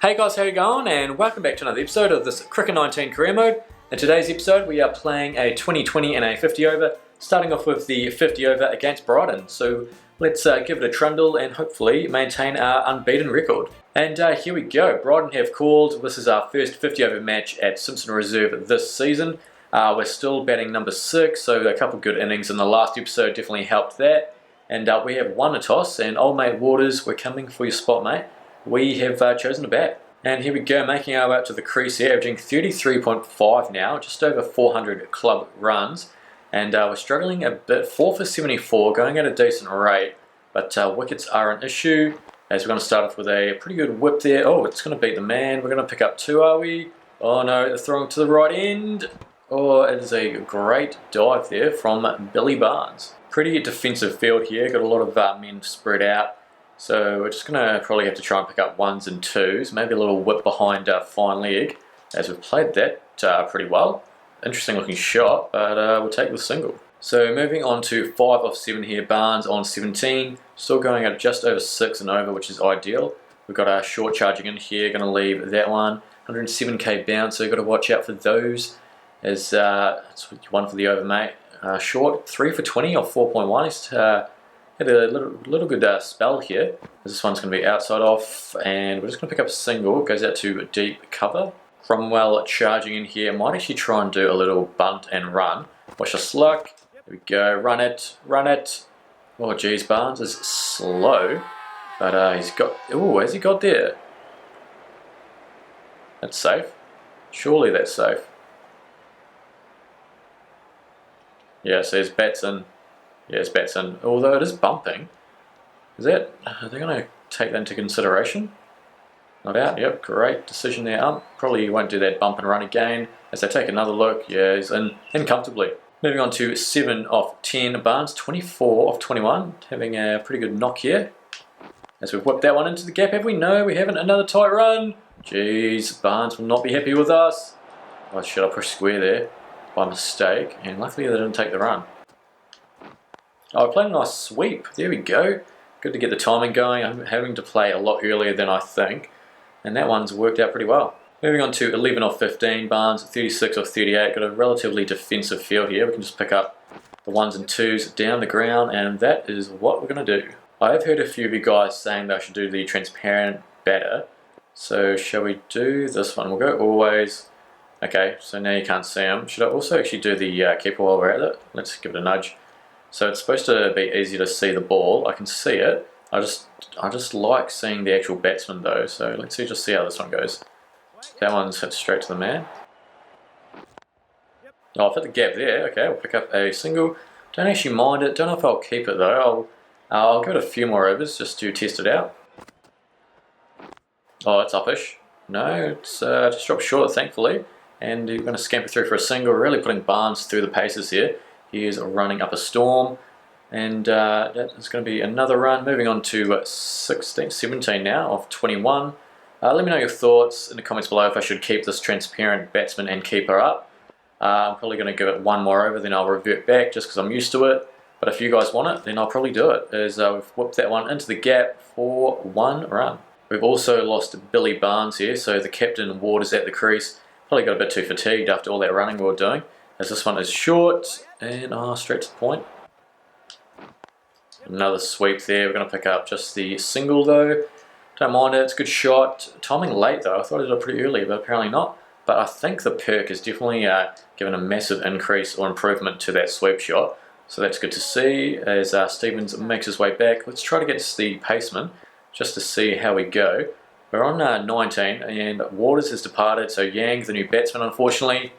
Hey guys, how you going? And welcome back to another episode of this Cricket 19 career mode. In today's episode we are playing a 20-20 and a 50 over, starting off with the 50 over against Brighton. So let's give it a trundle and hopefully maintain our unbeaten record. And here we go, Brighton have called. This is our first 50 over match at Simpson Reserve this season. We're still batting number 6, so a couple good innings in the last episode definitely helped that. And we have won a toss, and old mate Waters, we're coming for your spot, mate. We have chosen to bat. And here we go, making our way up to the crease here, averaging 33.5 now, just over 400 club runs. And we're struggling a bit, 4 for 74, going at a decent rate. But wickets are an issue, as we're going to start off with a pretty good whip there. Oh, it's going to beat the man. We're going to pick up 2, are we? Oh no, they're throwing to the right end. Oh, it is a great dive there from Billy Barnes. Pretty defensive field here, got a lot of men spread out. So we're just going to probably have to try and pick up 1s and 2s, maybe a little whip behind fine leg, as we've played that pretty well. Interesting looking shot, but we'll take the single. So moving on to 5 off 7 here, Barnes on 17, still going at just over 6 and over, which is ideal. We've got our short charging in here, going to leave that one, 107k bounce, so got to watch out for those, as that's one for the over, mate. Short, 3 for 20 off 4.1, had a little good spell here. This one's going to be outside off, and we're just going to pick up a single. It goes out to deep cover. Cromwell charging in here. Might actually try and do a little bunt and run. Wish us luck. Here we go. Run it. Run it. Oh, geez, Barnes is slow. But he's got... Oh, has he got there? That's safe. Surely that's safe. Yeah, so his bat's in. Yes, bats in, although it is bumping. Are they going to take that into consideration? Not out, yep, great decision there. Probably won't do that bump and run again. As they take another look, yeah, he's in comfortably. Moving on to 7 off 10, Barnes, 24 off 21, having a pretty good knock here. As we've whipped that one into the gap, have we? No, we haven't. Another tight run. Jeez, Barnes will not be happy with us. Oh, shit, I pushed square there by mistake, and luckily they didn't take the run. Oh, I played a nice sweep. There we go. Good to get the timing going. I'm having to play a lot earlier than I think. And that one's worked out pretty well. Moving on to 11 off 15. Barnes, 36 off 38. Got a relatively defensive field here. We can just pick up the 1s and 2s down the ground. And that is what we're going to do. I have heard a few of you guys saying that I should do the transparent batter. So shall we do this one? We'll go always. Okay, so now you can't see them. Should I also actually do the keeper while we're at it? Let's give it a nudge. So it's supposed to be easy to see the ball. I can see it. I just like seeing the actual batsman though. So let's just see how this one goes. That one's hit straight to the man. Oh, I've hit the gap there. Okay, I'll pick up a single. Don't actually mind it. Don't know if I'll keep it though. I'll give it a few more overs just to test it out. Oh, it's uppish. No, it's just dropped short, thankfully. And you're going to scamper through for a single. Really putting Barnes through the paces here. He is running up a storm, and that is going to be another run. Moving on to 17 now of 21. Let me know your thoughts in the comments below if I should keep this transparent batsman and keeper up. I'm probably going to give it one more over, then I'll revert back just because I'm used to it. But if you guys want it, then I'll probably do it, as we've whipped that one into the gap for 1 run. We've also lost Billy Barnes here, so the captain Waters at the crease. Probably got a bit too fatigued after all that running we were doing. As this one is short, and straight to the point. Another sweep there. We're going to pick up just the single though. Don't mind it, it's a good shot. Timing late though, I thought it was pretty early, but apparently not. But I think the perk has definitely given a massive increase or improvement to that sweep shot. So that's good to see as Stevens makes his way back. Let's try to get to the paceman just to see how we go. We're on 19 and Waters has departed, so Yang, the new batsman, unfortunately,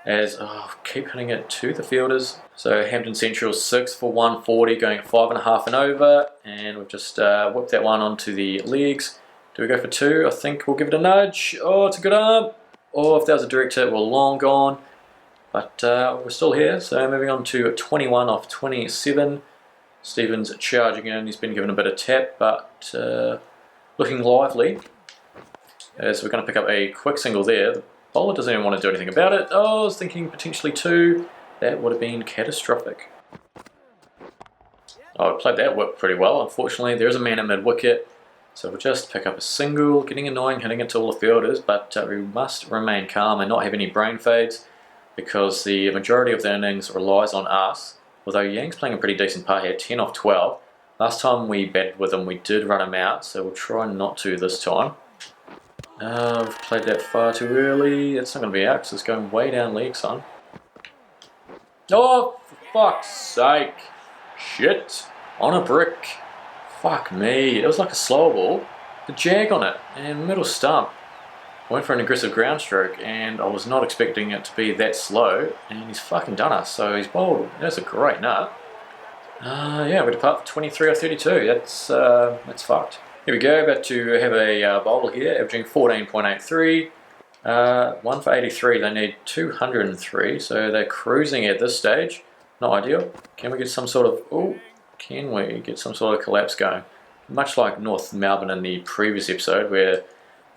as keep hitting it to the fielders. So Hampton Central 6 for 140, going at 5.5 and over, and we've just whipped that one onto the legs. Do we go for 2? I think we'll give it a nudge. Oh, it's a good arm. Oh, if that was a direct hit, we're long gone. But we're still here, so moving on to 21 off 27. Stevens charging in, he's been given a bit of tap, but looking lively. As we're going to pick up a quick single there. The bowler doesn't even want to do anything about it. Oh, I was thinking potentially 2. That would have been catastrophic. Oh, I played that whip pretty well. Unfortunately, there is a man at mid-wicket. So we'll just pick up a single, getting annoying hitting it to all the fielders, but we must remain calm and not have any brain fades because the majority of the innings relies on us. Although Yang's playing a pretty decent part here, 10 off 12. Last time we batted with him, we did run him out, so we'll try not to this time. We've played that far too early. It's not going to be out because it's going way down league, son. Oh, for fuck's sake. Shit. On a brick. Fuck me. It was like a slow ball. The jag on it. And middle stump. Went for an aggressive ground stroke and I was not expecting it to be that slow. And he's fucking done us. So he's bowled. That's a great nut. Yeah, we depart for 23 or 32. That's fucked. Here we go. About to have a bowler here. Averaging 14.83. 1 for 83, they need 203, so they're cruising at this stage. Not ideal. Can we get some sort of collapse going? Much like North Melbourne in the previous episode where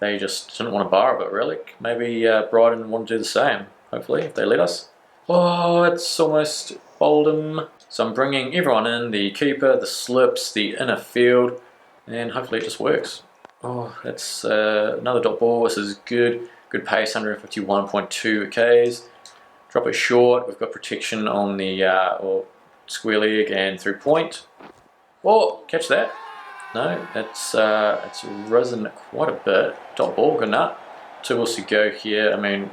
they just didn't want to bar a bit really. Maybe Brighton want to do the same, hopefully, if they let us. Oh, it's almost bowled him. So I'm bringing everyone in, the keeper, the slips, the inner field, and hopefully it just works. Oh, that's another dot ball. This is good. Good pace, 151.2 Ks. Drop it short. We've got protection on the square leg and through point. Oh, catch that. No, it's risen quite a bit. Dot ball, good nut. 2 balls to go here. I mean,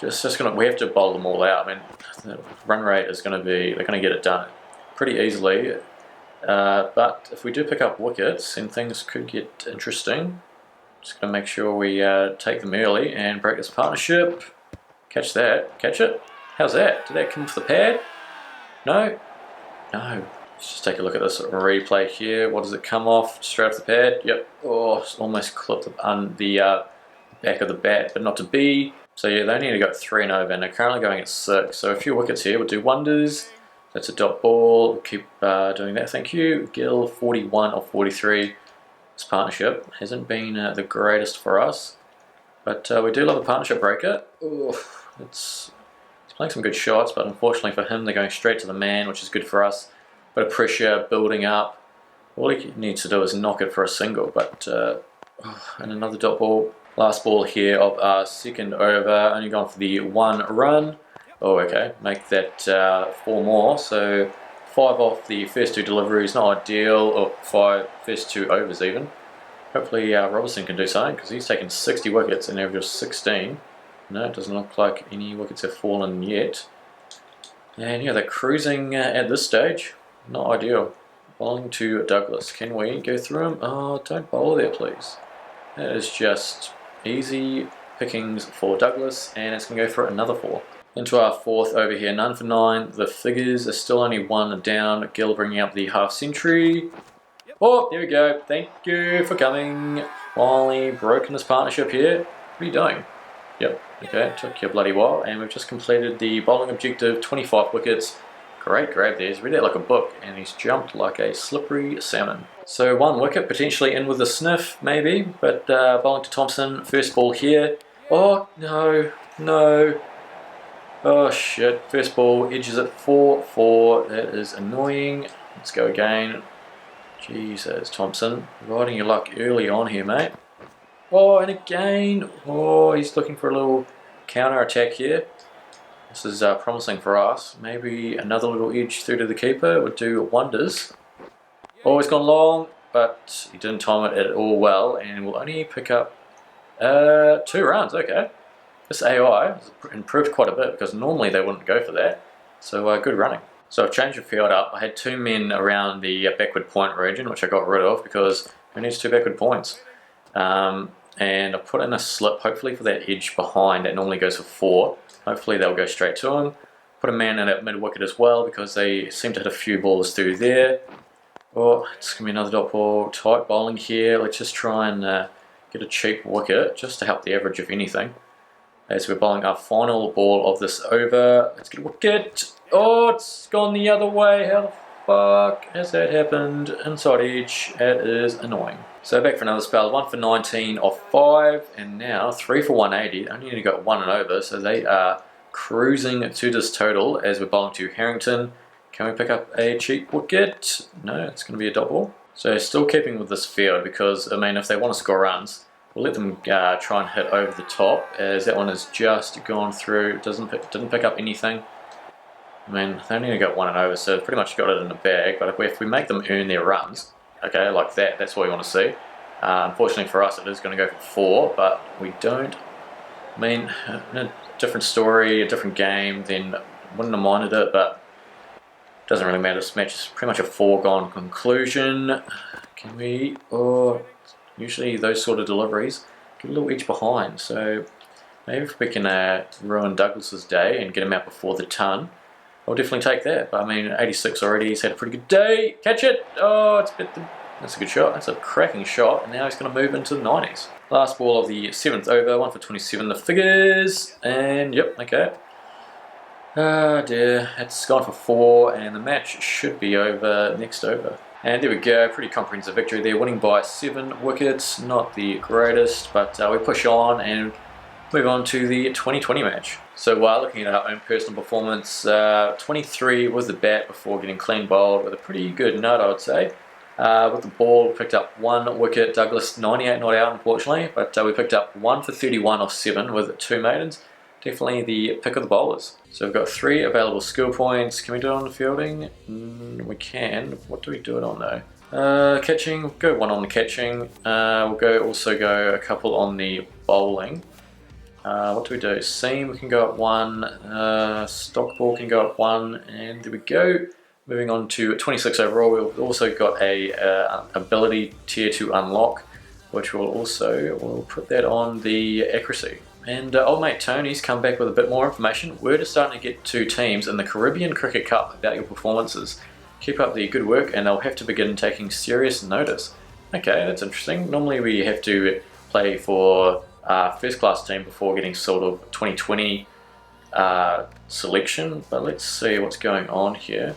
we have to bowl them all out. I mean, the run rate is going to be, they're going to get it done pretty easily. But if we do pick up wickets, then things could get interesting. Just going to make sure we take them early and break this partnership. Catch that. Catch it. How's that? Did that come off the pad? No? No. Let's just take a look at this replay here. What does it come off? Straight off the pad? Yep. Oh, almost clipped the back of the bat, but not to be. So yeah, they only got 3 and over, and they're currently going at 6. So a few wickets here will do wonders. That's a dot ball. We'll keep doing that. Thank you. Gill, 41 or 43. This partnership hasn't been the greatest for us, but we do love a partnership breaker. He's playing some good shots, but unfortunately for him, they're going straight to the man, which is good for us. Bit of pressure building up. All he needs to do is knock it for a single, but and another dot ball. Last ball here of our second over, only gone for the 1 run. Oh, okay, make that 4 more, so 5 off the first 2 deliveries, not ideal, or 5 first 2 overs even. Hopefully Robertson can do something, because he's taken 60 wickets and averaged 16. No, it doesn't look like any wickets have fallen yet. And yeah, they're cruising at this stage. Not ideal. Bowling to Douglas. Can we go through him? Oh, don't bowl there, please. That is just easy pickings for Douglas, and it's going to go for another 4. Into our 4th over here, 9 for 9. The figures are still only 1 down. Gill bringing up the half century. Oh, there we go. Thank you for coming. Finally broken this partnership here. What are you doing? Yep, okay, took your bloody while. And we've just completed the bowling objective, 25 wickets. Great grab there. He's read it like a book, and he's jumped like a slippery salmon. So 1 wicket, potentially in with a sniff, maybe. But bowling to Thompson, first ball here. Oh, no, no. Oh shit, first ball edges at 4-4, that is annoying. Let's go again. Jesus, Thompson, riding your luck early on here, mate. Oh, and again, oh, he's looking for a little counter attack here. This is promising for us. Maybe another little edge through to the keeper would do wonders. Oh, he's gone long, but he didn't time it at all well, and will only pick up 2 runs, okay. This AI has improved quite a bit because normally they wouldn't go for that. So good running. So I've changed the field up. I had 2 men around the backward point region, which I got rid of because who needs 2 backward points? And I put in a slip, hopefully for that edge behind that normally goes for 4. Hopefully they'll go straight to him. Put a man in at mid wicket as well because they seem to hit a few balls through there. Oh, it's going to be another dot ball. Tight bowling here. Let's just try and get a cheap wicket just to help the average if anything. As we're bowling our final ball of this over. Let's get a wicket. Oh, it's gone the other way. How the fuck has that happened? Inside edge. That is annoying. So back for another spell. 1 for 19 off 5. And now 3 for 180. Only got 1 and over. So they are cruising to this total as we're bowling to Harrington. Can we pick up a cheap wicket? No, it's going to be a dot ball. So still keeping with this field because, I mean, if they want to score runs, we'll let them try and hit over the top, as that one has just gone through, didn't pick up anything. I mean, they only got 1 and over, so pretty much got it in the bag, but if we make them earn their runs, okay, like that, that's what we want to see. Unfortunately for us, it is going to go for 4, but we don't. I mean, in a different story, a different game, then wouldn't have minded it, but it doesn't really matter. This match is pretty much a foregone conclusion. Can we, usually those sort of deliveries get a little edge behind, so maybe if we can ruin Douglas's day and get him out before the ton, I'll definitely take that. But I mean, 86 already, he's had a pretty good day. Catch it! Oh, that's a good shot. That's a cracking shot, and now he's going to move into the 90s. Last ball of the 7th over, 1 for 27, the figures, and yep, okay. Oh dear, it's gone for 4, and the match should be over next over. And there we go, pretty comprehensive victory there, winning by 7 wickets. Not the greatest, but we push on and move on to the 2020 match. So looking at our own personal performance, 23 was the bat before getting clean bowled with a pretty good nut, I would say. With the ball, picked up 1 wicket. Douglas 98 not out, unfortunately, but we picked up 1 for 31 off 7 with 2 maidens. Definitely the pick of the bowlers. So we've got 3 available skill points. Can we do it on the fielding? We can. What do we do it on though? Catching, we'll go 1 on the catching. We'll also go a couple on the bowling. What do we do? Seam, we can go up 1. Stock ball can go up 1, and there we go. Moving on to 26 overall, we've also got a ability tier to unlock, which we'll put that on the accuracy. And old mate Tony's come back with a bit more information. We're just starting to get 2 teams in the Caribbean Cricket Cup about your performances. Keep up the good work, and they'll have to begin taking serious notice. Okay, that's interesting. Normally we have to play for first class team before getting sort of 2020 selection, but let's see what's going on here.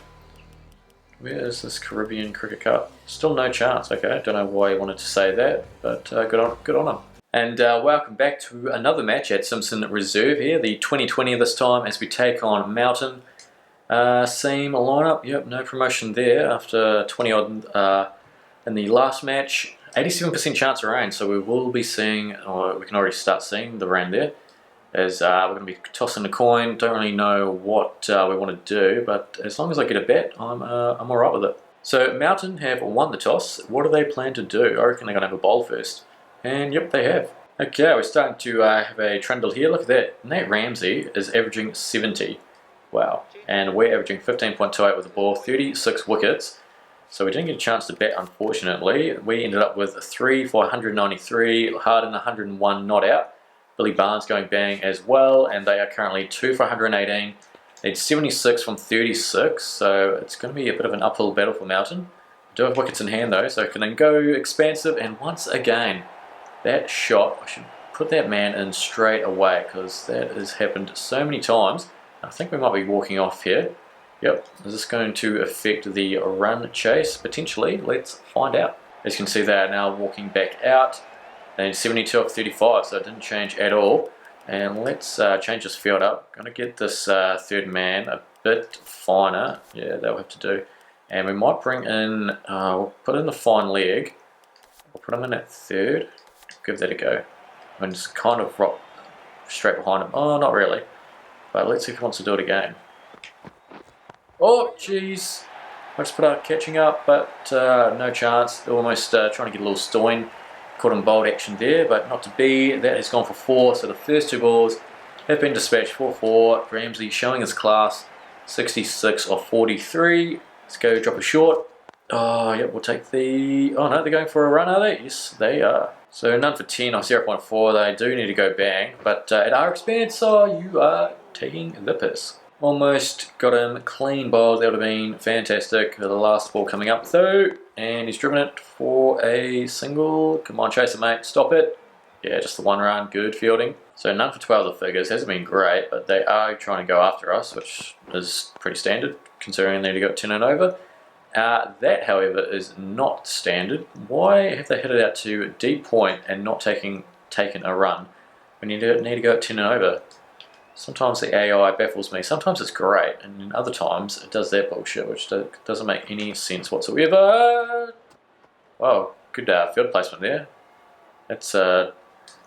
Where is this Caribbean Cricket Cup? Still no chance. Okay, don't know why he wanted to say that, but good on him. And welcome back to another match at Simpson Reserve here, the 2020 this time, as we take on Melton. Same lineup, yep, no promotion there after 20 odd in the last match. 87% chance of rain, so we will be seeing, or we can already start seeing the rain there, as we're going to be tossing a coin. Don't really know what we want to do, but as long as I get a bet, I'm alright with it. So Melton have won the toss. What do they plan to do? I reckon they're going to have a bowl first. And yep, they have. Okay, we're starting to have a trundle here. Look at that. Nate Ramsey is averaging 70. Wow. And we're averaging 15.28 with the ball, 36 wickets. So we didn't get a chance to bat, unfortunately. We ended up with 3 for 193, Harden 101 not out. Billy Barnes going bang as well, and they are currently 2 for 118. Need 76 from 36, so it's going to be a bit of an uphill battle for Melton. Do have wickets in hand though, so can then go expansive, and once again, that shot, I should put that man in straight away because that has happened so many times. I think we might be walking off here. Yep, is this going to affect the run chase? Potentially, let's find out. As you can see, they are now walking back out. They need 72 off 35, so it didn't change at all. And let's change this field up. Going to get this third man a bit finer. Yeah, that'll have to do. And we might bring in, we'll put in the fine leg. We'll put him in at third. Give that a go. And just kind of rock straight behind him. Oh, not really. But let's see if he wants to do it again. Oh, jeez. I just put out catching up, but no chance. Almost trying to get a little Stoin. Caught him bold action there, but not to be. That has gone for 4. So the first 2 balls have been dispatched for 4. Ramsey showing his class. 66 off 43. Let's go drop a short. Oh, yep, we'll take the... Oh, no, they're going for a run, are they? Yes, they are. So none for 10 off 0.4. They do need to go bang. But at our expense, you are taking the piss. Almost got him clean bowled. That would have been fantastic. The last ball coming up, though. And he's driven it for a single. Come on, chase it, mate. Stop it. Yeah, just the 1 run. Good fielding. So none for 12 the figures. Hasn't been great, but they are trying to go after us, which is pretty standard, considering they got 10 and over. That, however, is not standard. Why have they hit it out to deep point and not taken a run when you need to go at 10 and over? Sometimes the AI baffles me. Sometimes it's great, and in other times it does that bullshit, which doesn't make any sense whatsoever. Wow, good field placement there. That's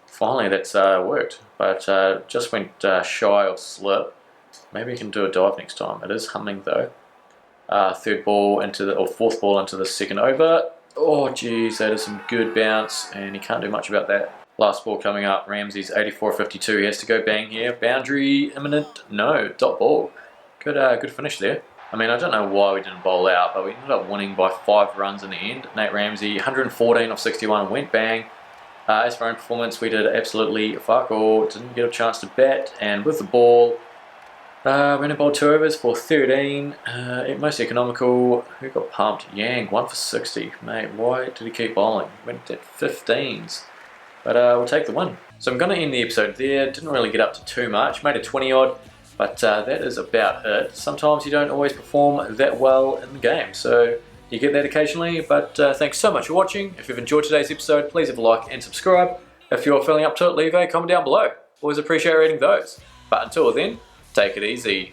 finally that's worked, but just went shy of slip. Maybe he can do a dive next time. It is humming though. Third ball into the, or fourth ball into the second over. Oh geez, that is some good bounce, and he can't do much about that. Last ball coming up, Ramsey's 84-52. He has to go bang here. Boundary imminent? No, dot ball. Good finish there. I mean, I don't know why we didn't bowl out, but we ended up winning by 5 runs in the end. Nate Ramsey, 114 of 61, went bang. As for our own performance, we did absolutely fuck all. Didn't get a chance to bat, and with the ball, we only bowled 2 overs for 13. Most economical. Who got pumped? Yang, 1 for 60. Mate, why did he keep bowling? Went at 15s. But we'll take the win. So I'm going to end the episode there. Didn't really get up to too much. Made a 20 odd. But that is about it. Sometimes you don't always perform that well in the game, so you get that occasionally. But thanks so much for watching. If you've enjoyed today's episode, please have a like and subscribe. If you're feeling up to it, leave a comment down below. Always appreciate reading those. But until then, take it easy.